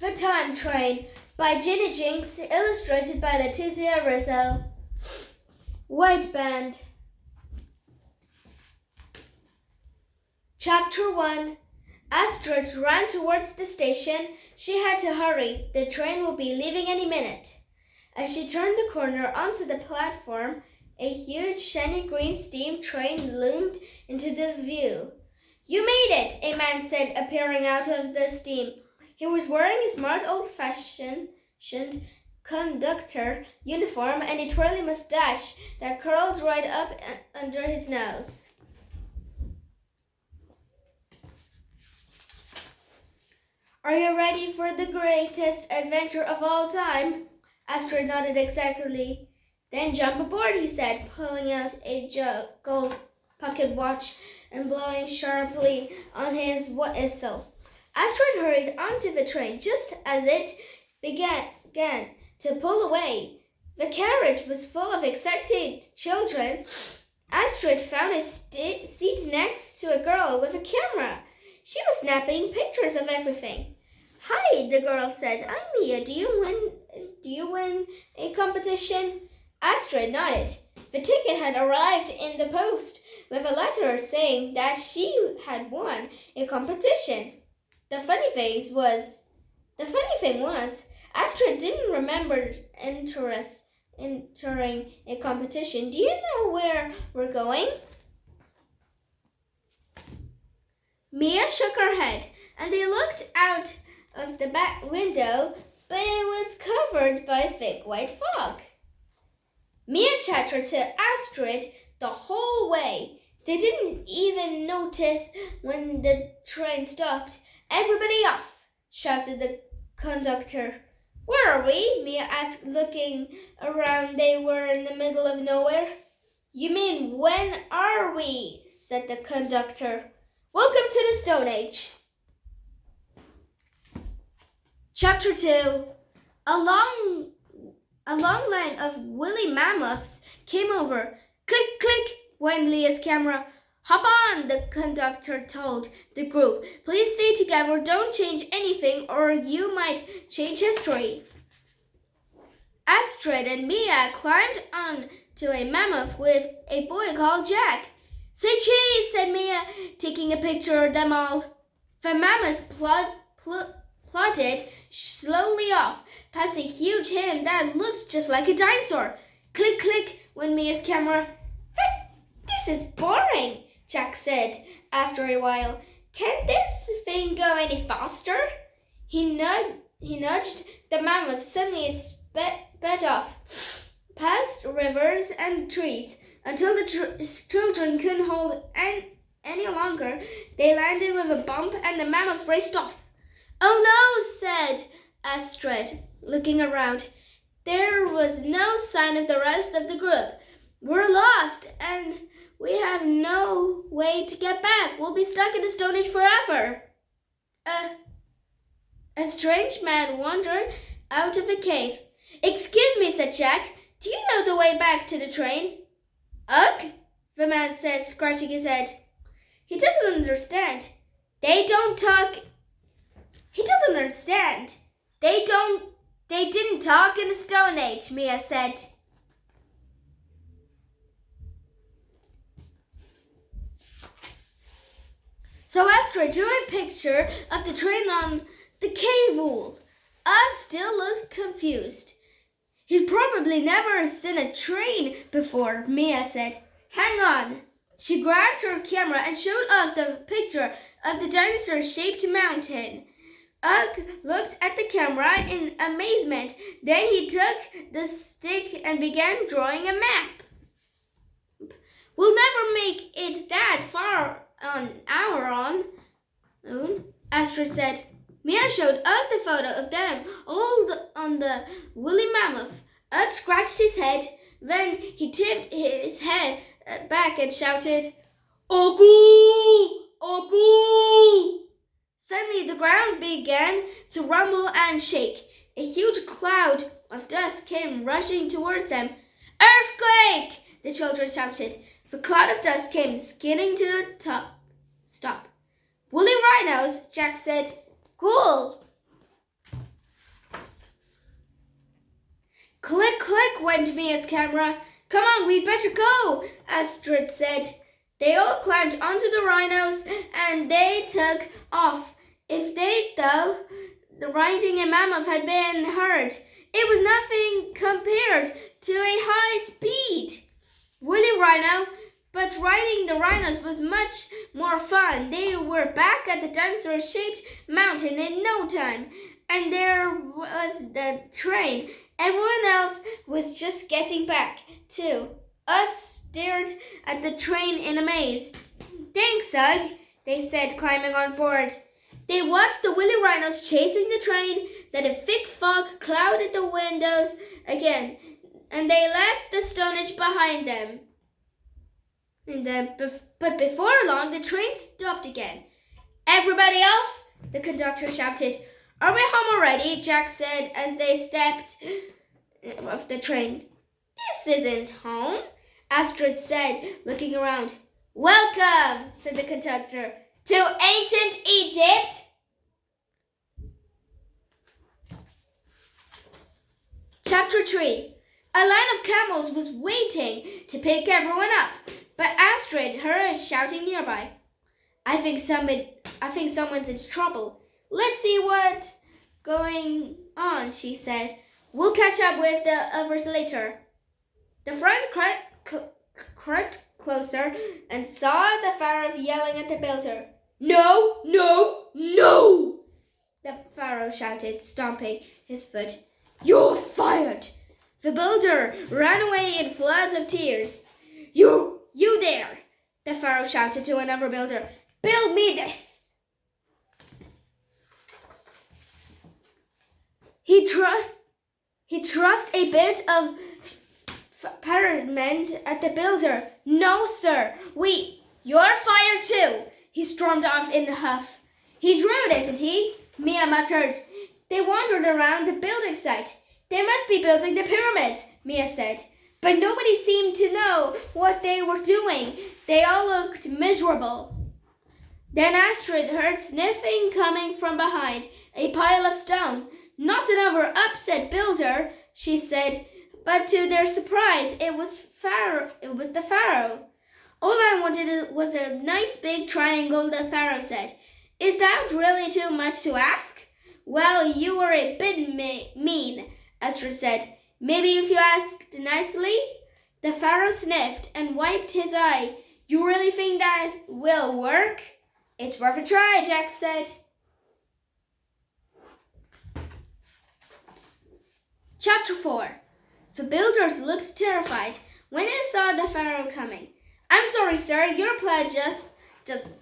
The Time Train by Ginny Jinks, illustrated by Letizia Rizzo. White Band. Chapter 1. Astrid ran towards the station. She had to hurry. The train will be leaving any minute. As she turned the corner onto the platform, a huge shiny green steam train loomed into the view. "You made it," a man said, appearing out of the steam. He was wearing a smart old-fashioned conductor uniform and a twirly mustache that curled right up under his nose. "Are you ready for the greatest adventure of all time?" Astrid nodded excitedly. "Then jump aboard," he said, pulling out a gold pocket watch and blowing sharply on his whistle. Astrid hurried onto the train just as it began to pull away. The carriage was full of excited children. Astrid found a seat next to a girl with a camera. She was snapping pictures of everything. "Hi," the girl said. "I'm Mia. Do you win a competition?" Astrid nodded. The ticket had arrived in the post with a letter saying that she had won a competition. The funny thing was, Astrid didn't remember entering a competition. "Do you know where we're going?" Mia shook her head, and they looked out of the back window, but it was covered by thick white fog. Mia chattered to Astrid the whole way. They didn't even notice when the train stopped. "Everybody off!" shouted the conductor. "Where are we?" Mia asked, looking around. They were in the middle of nowhere. "You mean, when are we?" said the conductor. "Welcome to the Stone Age." Chapter 2. A long line of woolly mammoths came over. "Click, click," went Leah's camera. "Hop on," the conductor told the group. "Please stay together. Don't change anything or you might change history." Astrid and Mia climbed onto a mammoth with a boy called Jack. "Say cheese," said Mia, taking a picture of them all. The mammoths plodded slowly off, past a huge hen that looked just like a dinosaur. "Click, click," went Mia's camera. "This is boring," Jack said after a while. "Can this thing go any faster?" He nudged the mammoth. Suddenly it sped off, past rivers and trees, until the children couldn't hold any longer. They landed with a bump and the mammoth raced off. "Oh no," said Astrid, looking around. There was no sign of the rest of the group. "We're lost, and we have no way to get back. We'll be stuck in the Stone Age forever." A strange man wandered out of a cave. "Excuse me," said Jack. "Do you know the way back to the train?" "Ugh," the man said, scratching his head. He doesn't understand. They didn't talk in the Stone Age," Mia said. So Astrid drew a picture of the train on the cave wall. Ugg still looked confused. "He's probably never seen a train before," Mia said. "Hang on." She grabbed her camera and showed Ugg the picture of the dinosaur-shaped mountain. Ugg looked at the camera in amazement. Then he took the stick and began drawing a map. "We'll never make it that far on our own," Astrid said. Mia showed Ugg the photo of them all on the woolly mammoth. Ugg scratched his head. Then he tipped his head back and shouted, "Ogu! Ogu!" Suddenly the ground began to rumble and shake. A huge cloud of dust came rushing towards them. "Earthquake!" the children shouted. The cloud of dust came skidding to the top. "Stop." "Woolly rhinos," Jack said. "Cool." went Mia's camera. Come on, we'd better go, Astrid said. They all climbed onto the rhinos and they took off. If they, though, the riding a mammoth had been hard, it was nothing compared to a high speed. Woolly rhino, but riding the rhinos was much more fun. They were back at the dinosaur-shaped mountain in no time, and there was the train. Everyone else was just getting back, too. Ugg stared at the train in amaze. Thanks, Ugg, they said, climbing on board. They watched the woolly rhinos chasing the train, then a thick fog clouded the windows again, and they left the Stone Age behind them. But before long, the train stopped again. Everybody off, the conductor shouted. Are we home already? Jack said as they stepped off the train. This isn't home, Astrid said, looking around. Welcome, said the conductor, to ancient Egypt. Chapter 3. A line of camels was waiting to pick everyone up, but Astrid heard shouting nearby. I think someone's in trouble. Let's see what's going on, she said. We'll catch up with the others later. The friends crept closer and saw the pharaoh yelling at the builder. No, no, no! The pharaoh shouted, stomping his foot. You're fired! The builder ran away in floods of tears. You there! The pharaoh shouted to another builder. Build me this! He thrust a bit of parchment at the builder. No, sir, you're fired too! He stormed off in a huff. He's rude, isn't he? Mia muttered. They wandered around the building site. They must be building the pyramids, Mia said. But nobody seemed to know what they were doing. They all looked miserable. Then Astrid heard sniffing coming from behind a pile of stone. Not another upset builder, she said, but to their surprise, it was the pharaoh. All I wanted was a nice big triangle, the pharaoh said. Is that really too much to ask? Well, you were a bit mean, Astrid said. Maybe if you asked nicely? The pharaoh sniffed and wiped his eye. You really think that will work? It's worth a try, Jack said. Chapter 4. The builders looked terrified when they saw the pharaoh coming. I'm sorry, sir, your plan just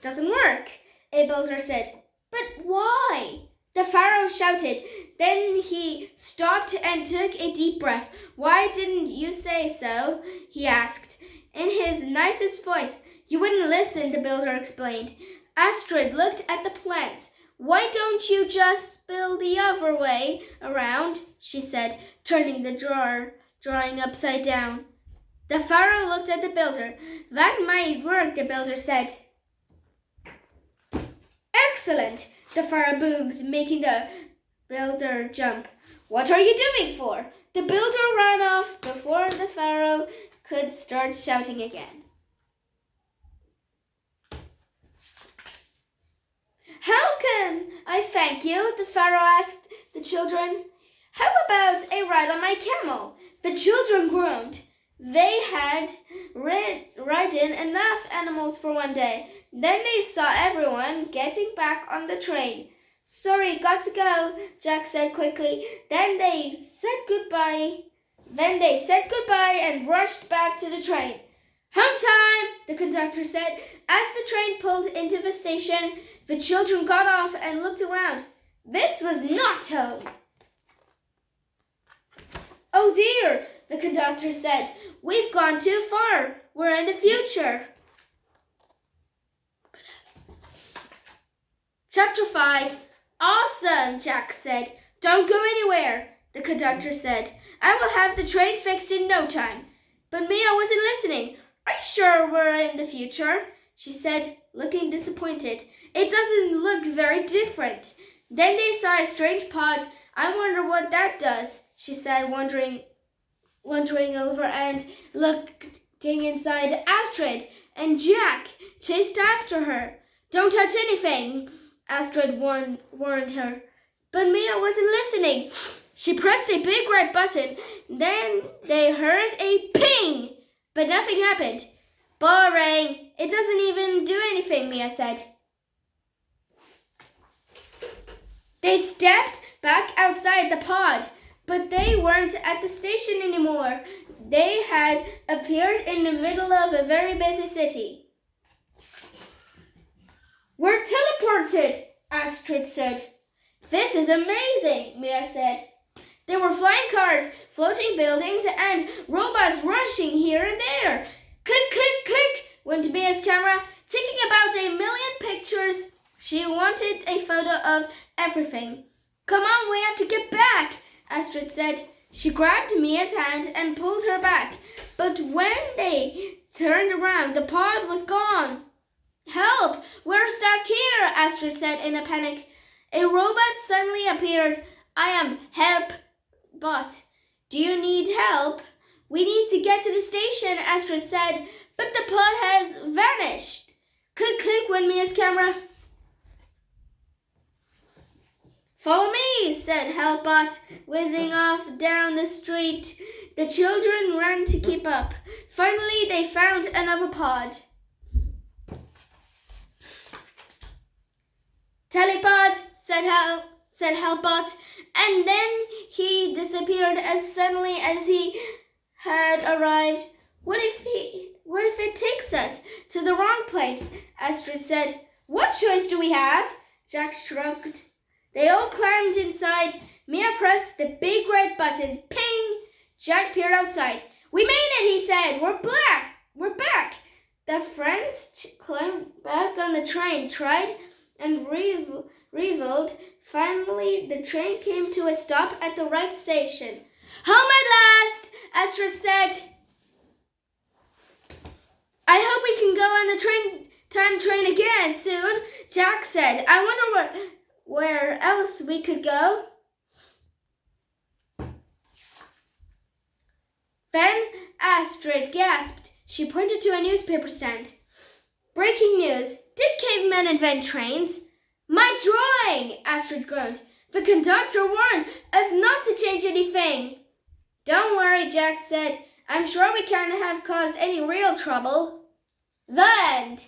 doesn't work, a builder said. But why? The pharaoh shouted. Then he stopped and took a deep breath. Why didn't you say so? He asked. In his nicest voice. You wouldn't listen, the builder explained. Astrid looked at the plans. Why don't you just build the other way around? She said, turning the drawing upside down. The pharaoh looked at the builder. That might work, the builder said. Excellent, the pharaoh boomed, making the builder jump. What are you doing for? The builder ran off before the pharaoh could start shouting again. How can I thank you? The pharaoh asked the children. How about a ride on my camel? The children groaned. They had ridden enough animals for one day. Then they saw everyone getting back on the train. Sorry, got to go, Jack said quickly. Then they said goodbye and rushed back to the train. Home time, the conductor said. As the train pulled into the station, the children got off and looked around. This was not home. Oh dear, the conductor said. We've gone too far. We're in the future. Chapter 5. Awesome, Jack said. Don't go anywhere, the conductor said. I will have the train fixed in no time. But Mia wasn't listening. Are you sure we're in the future? She said, looking disappointed. It doesn't look very different. Then they saw a strange pod. I wonder what that does, she said, wondering wandering over and looking inside. Astrid and Jack chased after her. "Don't touch anything," Astrid warned her. But Mia wasn't listening. She pressed a big red button. Then they heard a ping, but nothing happened. "Boring. It doesn't even do anything," Mia said. They stepped back outside the pod, but they weren't at the station anymore. They had appeared in the middle of a very busy city. "We're teleported," Astrid said. "This is amazing," Mia said. There were flying cars, floating buildings, and robots rushing here and there. Click, click, click went Mia's camera, taking about 1,000,000 pictures. She wanted a photo of everything. "Come on, we have to get back," Astrid said. She grabbed Mia's hand and pulled her back. But when they turned around, the pod was gone. "Help! We're stuck here," Astrid said in a panic. A robot suddenly appeared. "I am Helpbot. Do you need help?" "We need to get to the station," Astrid said, "but the pod has vanished." Click, click went Mia's camera. "Follow me," said Helpbot, whizzing off down the street. The children ran to keep up. Finally, they found another pod. "Telepod," said Helpbot, and then he disappeared as suddenly as he had arrived. What if it takes us to the wrong place?" Astrid said. "What choice do we have?" Jack shrugged. They all climbed inside. Mia pressed the big red button. Ping! Jack peered outside. "We made it," he said. We're back." The friends climbed back on the train, tried and reveled. Finally, the train came to a stop at the right station. "Home at last," Astrid said. "I hope we can go on the time train again soon," Jack said. "I wonder where else we could go." Then Astrid gasped. She pointed to a newspaper stand. "Breaking news. Did cavemen invent trains?" "My drawing!" Astrid groaned. "The conductor warned us not to change anything." "Don't worry," Jack said. "I'm sure we can't have caused any real trouble." The end.